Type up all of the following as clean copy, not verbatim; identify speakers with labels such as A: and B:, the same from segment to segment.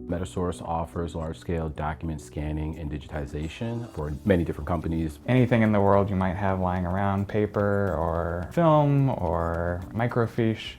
A: MetaSource offers large-scale document scanning and digitization for many different companies.
B: Anything in the world you might have lying around, paper or film or microfiche,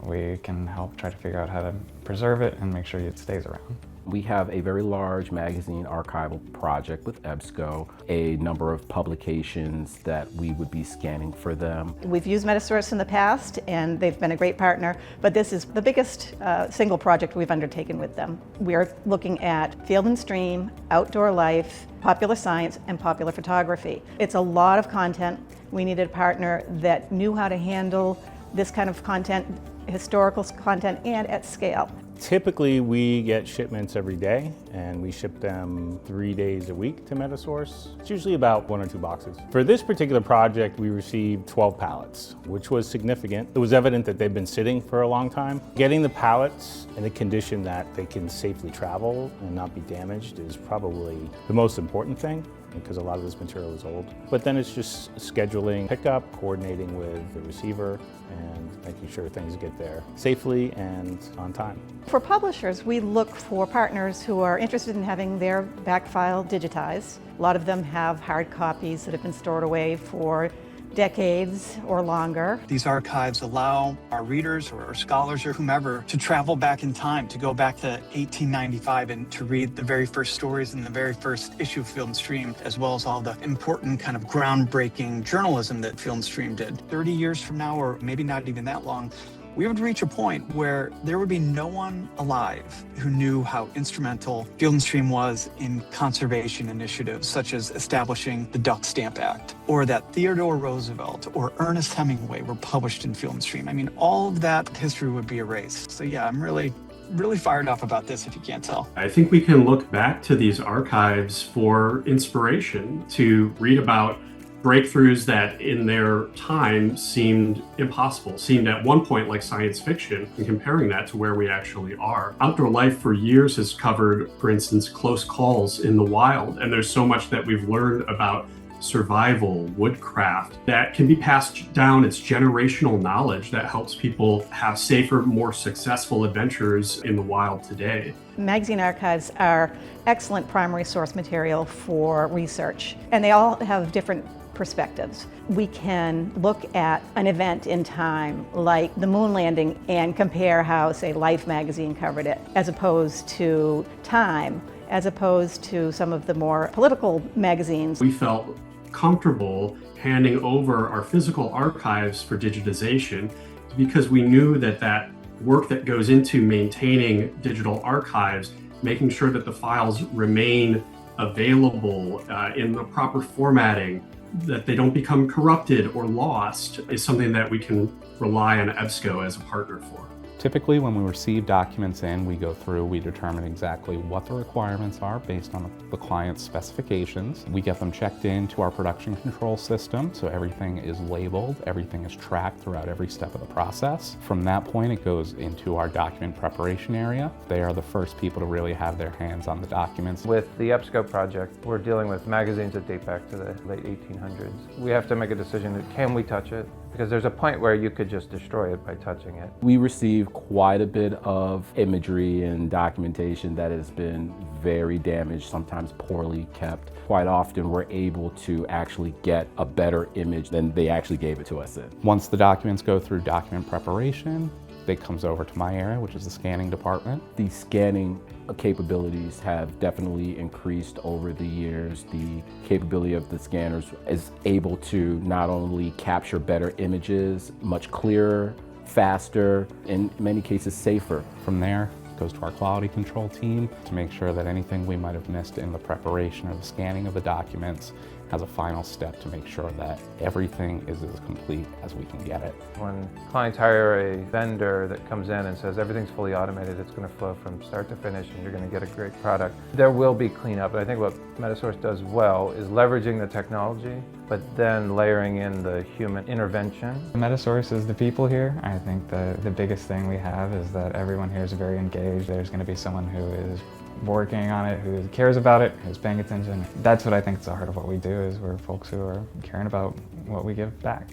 B: we can help try to figure out how to preserve it and make sure it stays around.
A: We have a very large magazine archival project with EBSCO, a number of publications that we would be scanning for them.
C: We've used MetaSource in the past and they've been a great partner, but this is the biggest single project we've undertaken with them. We are looking at field and stream, outdoor life, popular science, and popular photography. It's a lot of content. We needed a partner that knew how to handle this kind of content, historical content, and at scale.
D: Typically, we get shipments every day, and we ship them 3 days a week to MetaSource. It's usually about 1 or 2 boxes. For this particular project, we received 12 pallets, which was significant. It was evident that they've been sitting for a long time. Getting the pallets in a condition that they can safely travel and not be damaged is probably the most important thing, because a lot of this material is old. But then it's just scheduling pickup, coordinating with the receiver, and making sure things get there safely and on time.
C: For publishers, we look for partners who are interested in having their back file digitized. A lot of them have hard copies that have been stored away for decades or longer.
E: These archives allow our readers or scholars or whomever to travel back in time, to go back to 1895 and to read the very first stories in the very first issue of Field and Stream, as well as all the important kind of groundbreaking journalism that Field and Stream did. 30 years from now, or maybe not even that long, we would reach a point where there would be no one alive who knew how instrumental Field and Stream was in conservation initiatives, such as establishing the Duck Stamp Act, or that Theodore Roosevelt or Ernest Hemingway were published in Field and Stream. I mean, all of that history would be erased. So yeah, I'm really fired up about this, if you can't tell.
F: I think we can look back to these archives for inspiration to read about breakthroughs that in their time seemed impossible, seemed at one point like science fiction, and comparing that to where we actually are. Outdoor life for years has covered, for instance, close calls in the wild, and there's so much that we've learned about survival, woodcraft, that can be passed down. It's generational knowledge that helps people have safer, more successful adventures in the wild today.
C: Magazine archives are excellent primary source material for research, and they all have different perspectives. We can look at an event in time, like the moon landing, and compare how, say, Life magazine covered it, as opposed to Time, as opposed to some of the more political magazines.
F: We felt comfortable handing over our physical archives for digitization because we knew that that work that goes into maintaining digital archives, making sure that the files remain available in the proper formatting, that they don't become corrupted or lost, is something that we can rely on EBSCO as a partner for.
G: Typically, when we receive documents in, we go through, we determine exactly what the requirements are based on the client's specifications. We get them checked into our production control system, so everything is labeled, everything is tracked throughout every step of the process. From that point, it goes into our document preparation area. They are the first people to really have their hands on the documents.
H: With the EBSCO project, we're dealing with magazines that date back to the late 1800s. We have to make a decision, can we touch it? Because there's a point where you could just destroy it by touching it.
A: We receive quite a bit of imagery and documentation that has been very damaged, sometimes poorly kept. Quite often we're able to actually get a better image than they actually gave it to us in.
G: Once the documents go through document preparation, it comes over to my area, which is the scanning department.
A: The scanning capabilities have definitely increased over the years. The capability of the scanners is able to not only capture better images, much clearer, faster, in many cases safer.
G: From there, it goes to our quality control team to make sure that anything we might have missed in the preparation or the scanning of the documents has a final step to make sure that everything is as complete as we can get it.
H: When clients hire a vendor that comes in and says everything's fully automated, it's going to flow from start to finish and you're going to get a great product, there will be cleanup. And I think what MetaSource does well is leveraging the technology, but then layering in the human intervention.
B: MetaSource is the people here. I think the biggest thing we have is that everyone here is very engaged. There's going to be someone who is working on it, who cares about it, who's paying attention. That's what I think is the heart of what we do, is we're folks who are caring about what we give back.